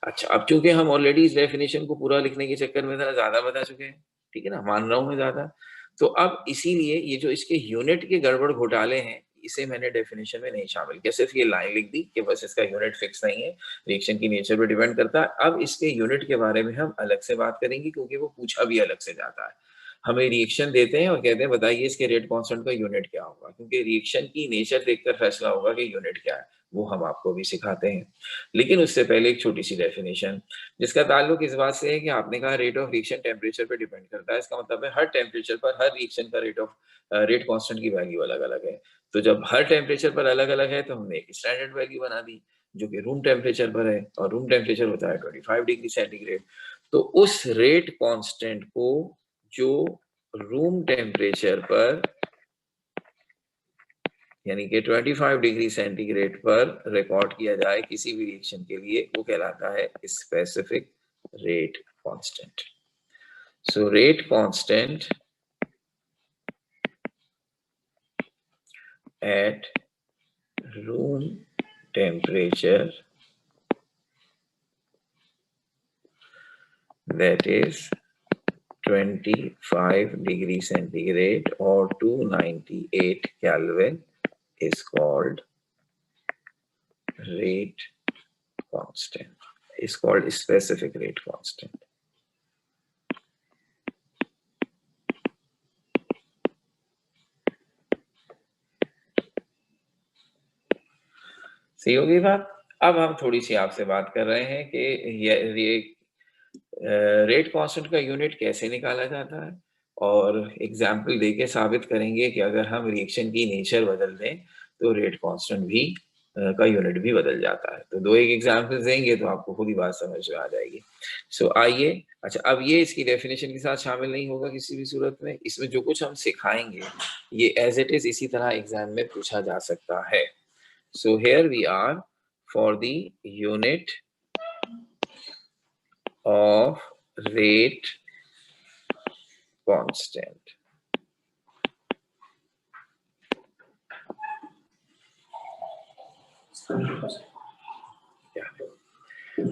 अच्छा, अब चूंकि हम ऑलरेडी इस डेफिनेशन को पूरा लिखने के चक्कर में जरा ज्यादा बता चुके हैं, ठीक है ना, मान रहा हूं मैं ज्यादा, तो अब इसीलिए ये जो इसके यूनिट के गड़बड़ घोटाले हैं इसे मैंने डेफिनेशन में नहीं शामिल किया, सिर्फ ये लाइन लिख दी कि बस इसका यूनिट फिक्स नहीं है, रिएक्शन की नेचर पर डिपेंड करता है। अब इसके यूनिट के बारे में हम अलग से बात करेंगे क्योंकि वो पूछा भी अलग से जाता है। हमें रिएक्शन देते हैं और कहते हैं बताइए इसके रेट कांस्टेंट का यूनिट क्या होगा, क्योंकि रिएक्शन की नेचर देखकर फैसला होगा कि यूनिट क्या है, वो हम आपको भी सिखाते हैं। लेकिन उससे पहले एक छोटी सी डेफिनेशन जिसका ताल्लुक इस बात से है कि आपने कहा रेट ऑफ रिएक्शन टेम्परेचर पे डिपेंड करता है, इसका मतलब है हर टेम्परेचर पर हर रिएक्शन का रेट कांस्टेंट की वैल्यू अलग अलग है। तो जब हर टेम्परेचर पर अलग अलग है तो हमने एक स्टैंडर्ड वैल्यू बना दी जो कि रूम टेम्परेचर पर है, और रूम टेम्परेचर होता है 25 डिग्री सेंटीग्रेड। तो उस रेट कांस्टेंट को जो रूम टेम्परेचर पर यानी कि 25 डिग्री सेंटीग्रेड पर रिकॉर्ड किया जाए किसी भी रिएक्शन के लिए, वो कहलाता है specific rate constant. So rate constant at room temperature, that is 25 degree centigrade or 298 Kelvin, is called rate constant, is called specific rate constant. सही हो गई बात। अब हम थोड़ी सी आपसे बात कर रहे हैं कि ये रेट कांस्टेंट का यूनिट कैसे निकाला जाता है, और एग्जाम्पल देके साबित करेंगे कि अगर हम रिएक्शन की नेचर बदल दें तो रेट कांस्टेंट भी का यूनिट भी बदल जाता है। तो दो एक एग्जाम्पल देंगे तो आपको खुद ही बात समझ में आ जाएगी। सो आइए, अच्छा अब ये इसकी डेफिनेशन के साथ शामिल नहीं होगा किसी भी सूरत में, इसमें जो कुछ हम सिखाएंगे ये एज इट इज इसी तरह एग्जाम में पूछा जा सकता है। So here we are for the unit of rate constant.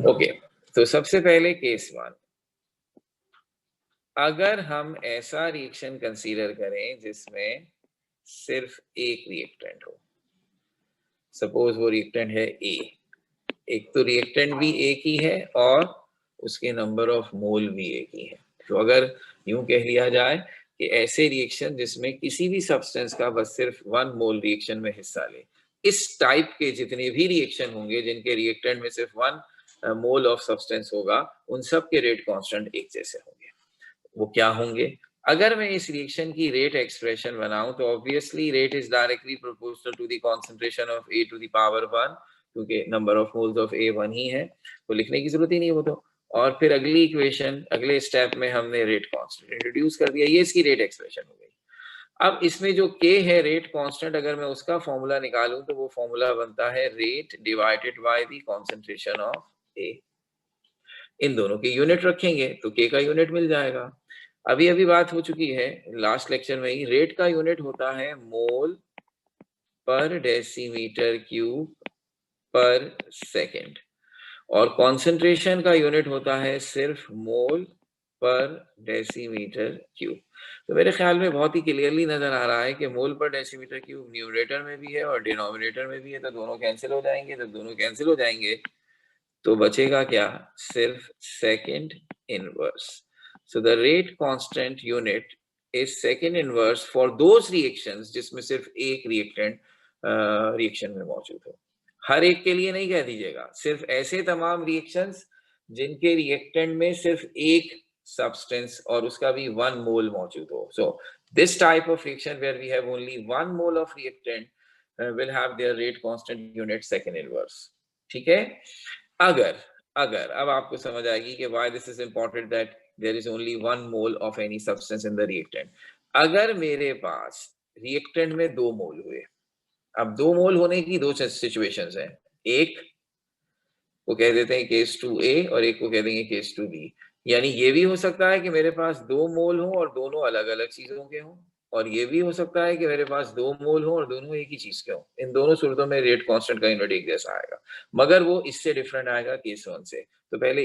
Okay, तो सबसे पहले केस 1, अगर हम ऐसा रिएक्शन कंसीडर करें जिसमें सिर्फ एक रिएक्टेंट हो, सपोज वो रिएक्टेंट है ए, एक तो रिएक्टेंट भी एक ही है और उसके नंबर ऑफ मोल भी एक ही है। तो अगर यूं कह लिया जाए कि ऐसे रिएक्शन जिसमें किसी भी सब्सटेंस का बस सिर्फ 1 मोल रिएक्शन में हिस्सा ले, इस टाइप के जितने भी रिएक्शन होंगे जिनके रिएक्टेंट में सिर्फ 1 मोल ऑफ सब्सटेंस होगा, उन सब के रेट कांस्टेंट एक जैसे होंगे। वो क्या होंगे? अगर मैं इस रिएक्शन की रेट एक्सप्रेशन बनाऊं तो obviously rate is directly proportional to the concentration of A to the power 1, क्योंकि number of moles of A 1 ही है, तो लिखने की जरूरत ही नहीं वो तो। और फिर अगली इक्वेशन, अगले स्टेप में हमने रेट कांस्टेंट इंट्रोड्यूस कर दिया, ये इसकी रेट एक्सप्रेशन हो गई। अब इसमें जो k है रेट कांस्टेंट, अगर मैं उसका फॉर्मूला निकालूं तो वो फॉर्मूला बनता है rate divided by the concentration of a। इन दोनों की यूनिट रखेंगे तो k का यूनिट मिल जाएगा। अभी अभी बात हो चुकी है लास्ट लेक्चर में ही, रेट का यूनिट होता है मोल पर डेसीमीटर क्यूब पर सेकेंड, और कॉन्सेंट्रेशन का यूनिट होता है सिर्फ मोल पर डेसीमीटर क्यूब। तो मेरे ख्याल में बहुत ही क्लियरली नजर आ रहा है कि मोल पर डेसीमीटर क्यूब न्यूमरेटर में भी है और डिनोमिनेटर में भी है, तो दोनों कैंसिल हो जाएंगे। जब दोनों कैंसिल हो जाएंगे तो बचेगा क्या? सिर्फ second inverse. So the rate constant unit is second inverse for those reactions जिसमें सिर्फ एक रिएक्टेंट रिएक्शन में मौजूद हो। हर एक के लिए नहीं कह दीजिएगा, सिर्फ ऐसे तमाम रिएक्शंस जिनके रिएक्टेंट में सिर्फ एक सब्सटेंस और उसका भी 1 मोल मौजूद हो। So this type of reaction where we have only 1 mole of reactant will have their rate constant unit second inverse. ठीक है? अगर अगर अब आपको समझ आएगी कि why this is important that there is only 1 mole of any substance in the reactant। अगर मेरे पास रिएक्टेंट में 2 मोल हुए, अब 2 मोल होने की दो सिचुएशंस हैं, एक को कह देते हैं केस 2A और एक को कह देंगे केस 2B। यानी ये भी हो सकता है कि मेरे पास 2 मोल हो और दोनों अलग अलग चीजों के हों, और ये भी हो सकता है कि मेरे पास 2 मोल हो और दोनों एक ही चीज के हों। इन दोनों सूरतों में रेट कांस्टेंट का यूनिट एक जैसा आएगा, मगर वो इससे डिफरेंट आएगा केस 1 से। तो पहले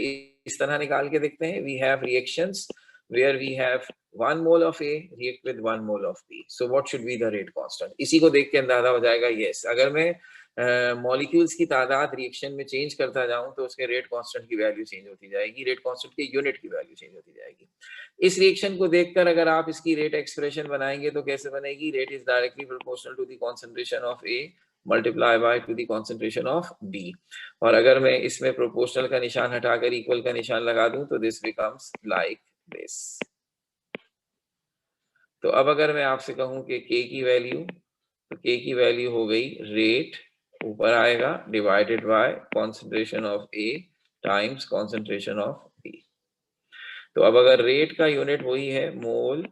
इस तरह निकाल के देखते हैं। We have reactions where we have 1 mole of A react with 1 mole of B, so what should be the rate constant? इसी को देख के अंदाजा हो जाएगा। यस, अगर मैं मॉलिक्यूल्स की तादाद रिएक्शन में चेंज करता जाऊं तो उसके रेट कांस्टेंट की वैल्यू चेंज होती जाएगी, रेट कांस्टेंट के यूनिट की वैल्यू चेंज होती जाएगी। इस रिएक्शन को देखकर अगर आप इसकी रेट एक्सप्रेशन बनाएंगे तो कैसे बनेगी? Rate is directly proportional to the concentration of A multiply by to the concentration of B। और अगर मैं इसमें प्रोपोर्शनल का निशान हटाकर इक्वल का निशान लगा दूं तो दिस बिकम्स लाइक दिस। तो अब अगर मैं आपसे कहूं कि k की वैल्यू, तो k की वैल्यू हो गई रेट, ऊपर आएगा divided by concentration of A times concentration of B। तो अब अगर रेट का यूनिट वही है मोल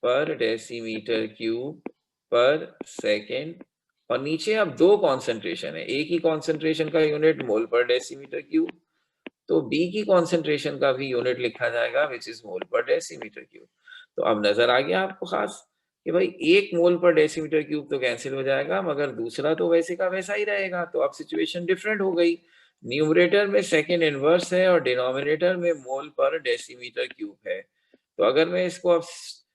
पर डेसीमीटर क्यूब पर सेकेंड, और नीचे अब दो कॉन्सेंट्रेशन है, A की कॉन्सेंट्रेशन का यूनिट मोल पर डेसीमीटर क्यूब, तो B की कॉन्सेंट्रेशन का भी यूनिट लिखा जाएगा विच इज मोल पर डेसीमीटर क्यूब। तो अब नजर आ गया आपको खास कि भाई 1 मोल पर डेसीमीटर क्यूब तो कैंसिल हो जाएगा, मगर दूसरा तो वैसे का वैसा ही रहेगा। तो अब सिचुएशन डिफरेंट हो गई, न्यूमरेटर में सेकेंड इनवर्स है और डिनोमिनेटर में मोल पर डेसीमीटर क्यूब है। तो अगर मैं इसको अब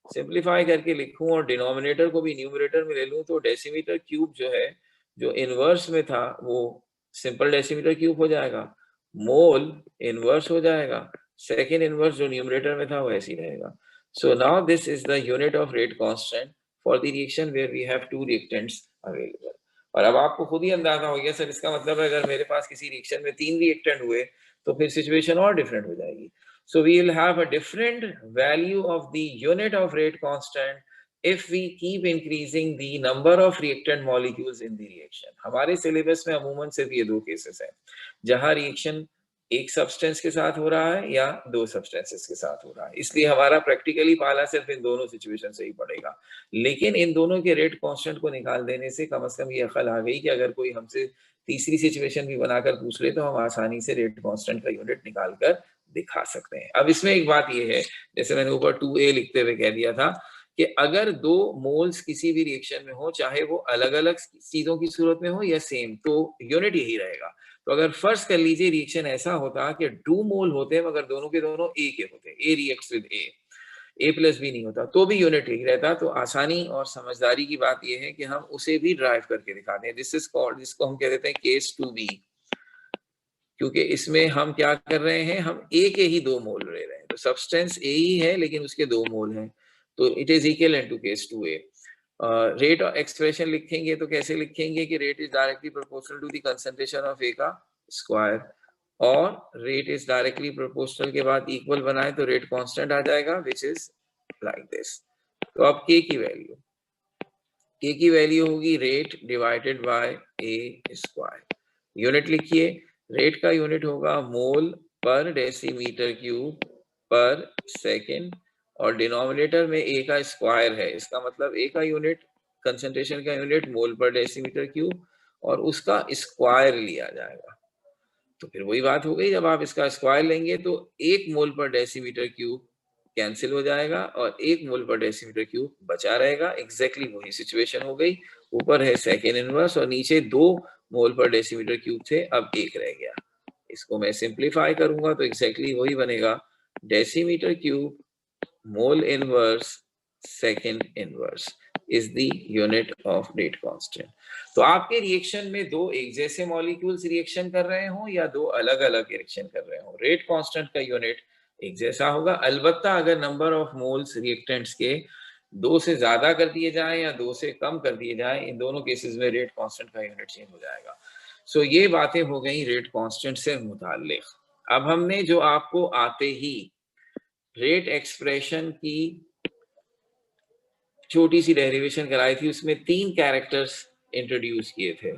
सिंप्लीफाई करके लिखूं और डिनोमिनेटर को भी न्यूमरेटर में ले लूं तो डेसीमीटर क्यूब जो है, जो इनवर्स में था वो सिंपल डेसीमीटर क्यूब हो जाएगा, मोल इनवर्स हो जाएगा, सेकेंड इनवर्स जो न्यूमरेटर में था वो ऐसे ही रहेगा। So now this is the unit of rate constant for the reaction where we have two reactants available. और अब आपको खुद ही अंदाजा हो गया सर, इसका मतलब है अगर मेरे पास किसी रिएक्शन में 3 रिएक्टेंट हुए तो फिर सिचुएशन और डिफरेंट हो जाएगी. So we will have a different value of the unit of rate constant if we keep increasing the number of reactant molecules in the reaction. हमारे सिलेबस में अमूमन सिर्फ ये 2 केसेस हैं जहां रिएक्शन एक सब्सटेंस के साथ हो रहा है या 2 सब्सटेंसेस के साथ हो रहा है, इसलिए हमारा प्रैक्टिकली पाला सिर्फ इन दोनों सिचुएशन से ही पड़ेगा. लेकिन इन दोनों के रेट कांस्टेंट को निकाल देने से कम से कम ये अकल आ गई कि अगर कोई हमसे तीसरी सिचुएशन भी बनाकर पूछ ले तो हम आसानी से रेट कांस्टेंट का यूनिट निकाल कर दिखा सकते हैं. अब इसमें एक बात ये है, जैसे मैंने ऊपर 2a लिखते हुए कह दिया था कि अगर 2 मोल्स किसी भी रिएक्शन में हो, चाहे वो अलग-अलग चीजों की सूरत में हो या सेम, तो यूनिट यही रहेगा. तो अगर फर्ज कर लीजिए रिएक्शन ऐसा होता कि 2 मोल होते मगर दोनों के दोनों A के होते, A reacts with A plus B नहीं होता, तो भी यूनिट ठीक रहता. तो आसानी और समझदारी की बात यह है कि हम उसे भी ड्राइव करके दिखाते हैं. दिस इज कॉल्ड, जिसको हम कह देते हैं केस 2b, क्योंकि इसमें हम क्या कर रहे हैं, हम A के ही 2 मोल ले रहे हैं. तो सब्सटेंस A ही है लेकिन उसके 2 मोल हैं, तो it is equivalent to case 2a. Rate और एक्सप्रेशन लिखेंगे तो कैसे लिखेंगे कि rate is directly proportional to the concentration of A का स्क्वायर, और रेट इज डायरेक्टली प्रोपोर्शनल के बाद इक्वल बनाए तो रेट कांस्टेंट आ जाएगा, विच इज लाइक दिस. तो अब K की वैल्यू होगी rate divided by A square. Unit लिखिए, रेट का यूनिट होगा मोल पर डेसीमीटर क्यूब पर सेकेंड, और डिनोमिनेटर में A का स्क्वायर है, इसका मतलब A का यूनिट, कंसंट्रेशन का यूनिट मोल पर डेसीमीटर क्यूब, और उसका स्क्वायर लिया जाएगा. तो फिर वही बात हो गई, जब आप इसका स्क्वायर लेंगे तो 1 मोल पर डेसीमीटर क्यूब कैंसिल हो जाएगा और 1 मोल पर डेसीमीटर क्यूब बचा रहेगा. एग्जैक्टली वही सिचुएशन हो गई. ऊपर है सेकेंड इनवर्स और नीचे 2 मोल पर डेसीमीटर क्यूब थे, अब 1 रह गया. इसको मैं सिंप्लीफाई करूंगा तो एग्जैक्टली वही बनेगा, decimetre cube mole inverse second inverse is the unit of rate constant. तो आपके रिएक्शन में 2 एक जैसे मॉलिक्यूल्स रिएक्शन कर रहे हो या 2 अलग-अलग रिएक्शन कर रहे हो, रेट कांस्टेंट का यूनिट एक जैसा होगा. अलबत्ता अगर नंबर ऑफ मोल्स रिएक्टेंट्स के 2 से ज्यादा कर दिए जाएं या 2 से कम कर दिए जाएं, इन दोनों केसेस में रेट कांस्टेंट का यूनिट चेंज हो जाएगा. सो ये बातें हो गई रेट कांस्टेंट से मुताल्लिक. अब हमने जो आपको आते ही रेट एक्सप्रेशन की छोटी सी डेरिवेशन कराई थी, उसमें 3 कैरेक्टर्स इंट्रोड्यूस किए थे.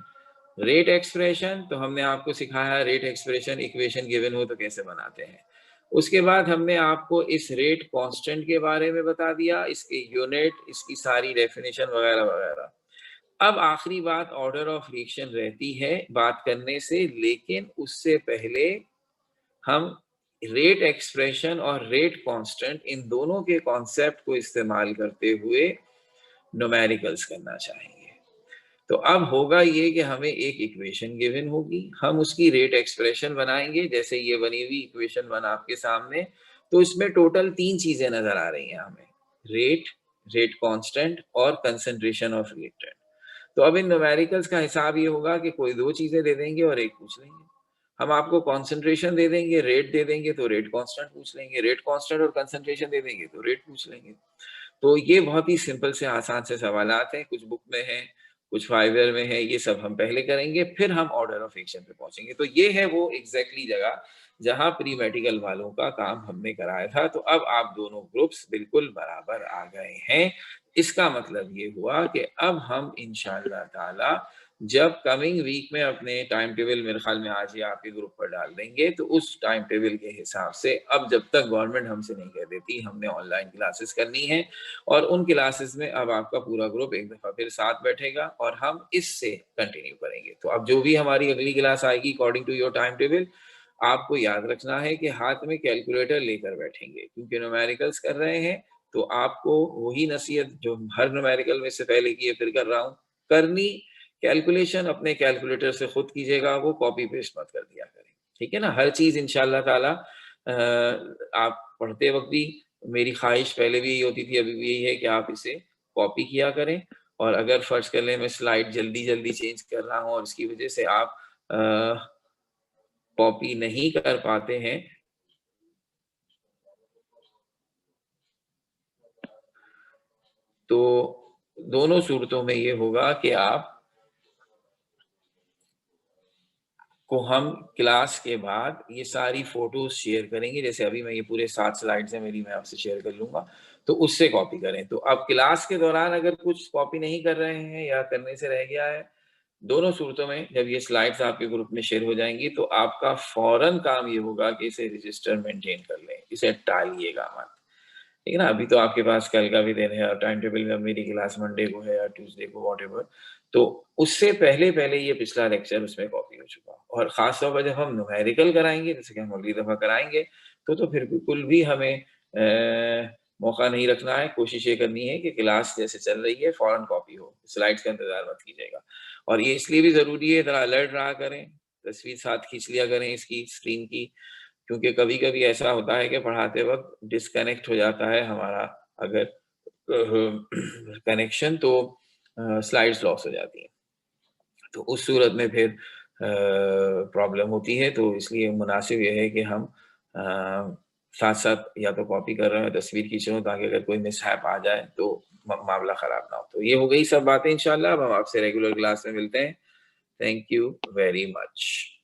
रेट एक्सप्रेशन, तो हमने आपको सिखाया रेट एक्सप्रेशन इक्वेशन गिवन हो तो कैसे बनाते हैं. उसके बाद हमने आपको इस रेट कांस्टेंट के बारे में बता दिया, इसके यूनिट, इसकी सारी डेफिनेशन वगैरह वगैरह. अब आखिरी बात ऑर्डर ऑफ रिएक्शन रहती है बात करने से, लेकिन उससे पहले हम रेट एक्सप्रेशन और रेट कांस्टेंट इन दोनों के कॉन्सेप्ट को इस्तेमाल करते हुए न्यूमेरिकल्स करना चाहेंगे. तो अब होगा ये कि हमें एक इक्वेशन गिवन होगी, हम उसकी रेट एक्सप्रेशन बनाएंगे, जैसे ये बनी हुई इक्वेशन 1 आपके सामने. तो इसमें टोटल 3 चीजें नजर आ रही हैं हमें, रेट, रेट कांस्टेंट और कंसंट्रेशन ऑफ रिएक्टेंट. तो अब इन न्यूमेरिकल्स का हिसाब ये होगा कि कोई 2 चीजें दे देंगे और एक पूछ लेंगे. हम आपको कॉन्सेंट्रेशन दे देंगे, रेट दे देंगे तो रेट कांस्टेंट पूछ लेंगे, रेट कांस्टेंट और कंसंट्रेशन दे देंगे तो रेट पूछ लेंगे. तो ये बहुत ही सिंपल से आसान से सवालात हैं, कुछ बुक में है, कुछ फाइवर में है, ये सब हम पहले करेंगे, फिर हम ऑर्डर ऑफ एक्शन पे पहुंचेंगे. तो ये है वो एग्जैक्टली जगह जहां प्री मेडिकल वालों का काम हमने कराया था. तो अब आप दोनों ग्रुप्स बिल्कुल बराबर आ गए हैं. इसका मतलब ये हुआ कि अब हम इंशाअल्लाह ताला जब कमिंग वीक में अपने टाइम टेबल, मेरे ख्याल में आज ही आपके ग्रुप पर डाल देंगे, तो उस टाइम टेबल के हिसाब से अब जब तक गवर्नमेंट हमसे नहीं कह देती हमने ऑनलाइन क्लासेस करनी है, और उन क्लासेस में अब आपका पूरा ग्रुप एक दफा फिर साथ बैठेगा और हम इससे कंटिन्यू करेंगे. तो अब जो भी हमारी अगली क्लास आएगी according to your time table, आपको याद रखना है कि हाथ में कैलकुलेटर लेकर बैठेंगे, क्योंकि न्यूमेरिकल्स कर रहे हैं. तो आपको वही नसीहत जो हर न्यूमेरिकल में से पहले की है फिर कर रहा हूँ, करनी कैलकुलेशन अपने कैलकुलेटर से खुद कीजिएगा, वो कॉपी पेस्ट मत कर दिया करें. ठीक है ना. हर चीज इंशाल्लाह ताला आप पढ़ते वक्त भी, मेरी ख्वाहिश पहले भी यही होती थी, अभी भी यही है कि आप इसे कॉपी किया करें. और अगर फर्ज कर लें मैं स्लाइड जल्दी जल्दी चेंज कर रहा हूँ और इसकी वजह से आप कॉपी नहीं कर पाते हैं, तो दोनों सूरतों में ये होगा कि आप को हम क्लास के बाद ये सारी फोटोज शेयर करेंगे। जैसे अभी मैं ये पूरे 7 स्लाइड्स हैं मेरी, मैं आपसे शेयर कर लूंगा, तो उससे कॉपी करें। तो अब क्लास के दौरान अगर कुछ कॉपी नहीं कर रहे हैं या करने से रह गया है, दोनों सूरतों में जब ये स्लाइड्स आपके ग्रुप में शेयर हो जाएंगी तो आपका फौरन काम ये होगा कि इसे रजिस्टर मेंटेन कर लें, इसे टालिएगा मत। ठीक है ना? अभी तो आपके पास कल का भी दिन है और टाइम टेबल में मेरी क्लास मंडे को है या ट्यूसडे को, व्हाटएवर। तो उससे पहले ये पिछला लेक्चर उसमें कॉपी हो चुका। और खास तौर पर जब हम न्यूमेरिकल कराएंगे, जैसे कि हम अगली दफा कराएंगे, तो फिर बिल्कुल भी हमें मौका नहीं रखना है। कोशिश ये करनी है कि क्लास जैसे चल रही है फौरन कॉपी हो, स्लाइड्स का इंतजार मत कीजिएगा। और ये इसलिए भी जरूरी है, जरा अलर्ट रहा करें, तस्वीर साथ खींच लिया करें इसकी, स्क्रीन की, क्योंकि कभी-कभी ऐसा होता है कि पढ़ाते वक़्त डिस्कनेक्ट हो जाता है हमारा अगर कनेक्शन, तो स्लाइड्स लॉस हो जाती हैं। तो उस सूरत में फिर प्रॉब्लम होती है, तो इसलिए मुनासिब ये है कि हम साथ-साथ या तो कॉपी कर रहे हो, तस्वीर खींच रहे हो, ताकि अगर कोई मिसहैप आ जाए तो मामला ख़राब ना हो। तो ये हो गई सब बातें इंशाअल्लाह। अब हम आपसे रेगुलर क्लास में मिलते हैं। Thank you very much.